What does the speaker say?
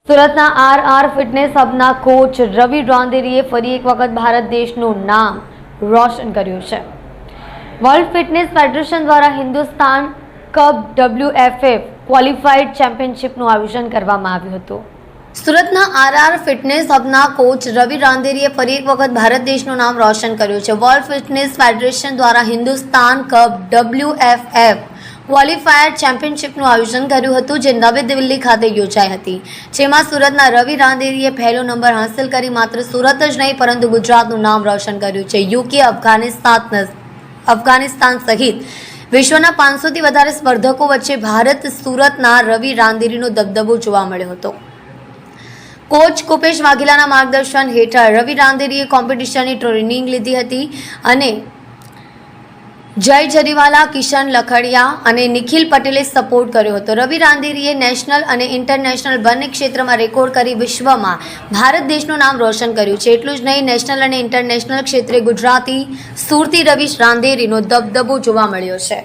સુરતના R fitness હબના coach રવિ રાંદેરીએ ફરી એક વખત ભારત દેશનું નામ રોશન કર્યું છે। વર્લ્ડ ફિટનેસ ફેડરેશન દ્વારા હિન્દુસ્તાન કપ WFF ક્વોલિફાઈડ ચેમ્પિયનશિપનું આયોજન કરવામાં આવ્યું હતું। સુરતના આર ફિટનેસ હબના કોચ રવિ રાંદેરીએ ફરી એક વખત ભારત દેશનું નામ રોશન કર્યું છે। વર્લ્ડ ફિટનેસ ફેડરેશન દ્વારા હિન્દુસ્તાન કપ WFF ક્વોલિફાયર ચેમ્પિયનશિપનું આયોજન કર્યું હતું, જે નવી દિલ્હી ખાતે યોજાઈ હતી, જેમાં સુરતના રવિ રાંદેરીએ પહેલો નંબર હાંસલ કરી માત્ર સુરત જ નહીં પરંતુ ગુજરાતનું નામ રોશન કર્યું છે। યુકે, અફઘાનિસ્તાન સહિત વિશ્વના 500થી વધારે સ્પર્ધકો વચ્ચે સુરતના રવિ રાંદેરીનો દબદબો જોવા મળ્યો હતો। કોચ કુપેશ વાઘેલાના માર્ગદર્શન હેઠળ રવિ રાંદેરીએ કોમ્પિટિશનની ટ્રેનિંગ લીધી હતી અને જય જરીવાલા, કિશન લખડિયા અને નિખિલ પટેલે સપોર્ટ કર્યો હતો। રવિ રાંદેરીએ નેશનલ અને ઇન્ટરનેશનલ બંને ક્ષેત્રમાં રેકોર્ડ કરી વિશ્વમાં ભારત દેશનું નામ રોશન કર્યું છે। એટલું જ નહીં, નેશનલ અને ઇન્ટરનેશનલ ક્ષેત્રે ગુજરાતી સુરતી રવિ રાંદેરીનો દબદબો જોવા મળ્યો છે।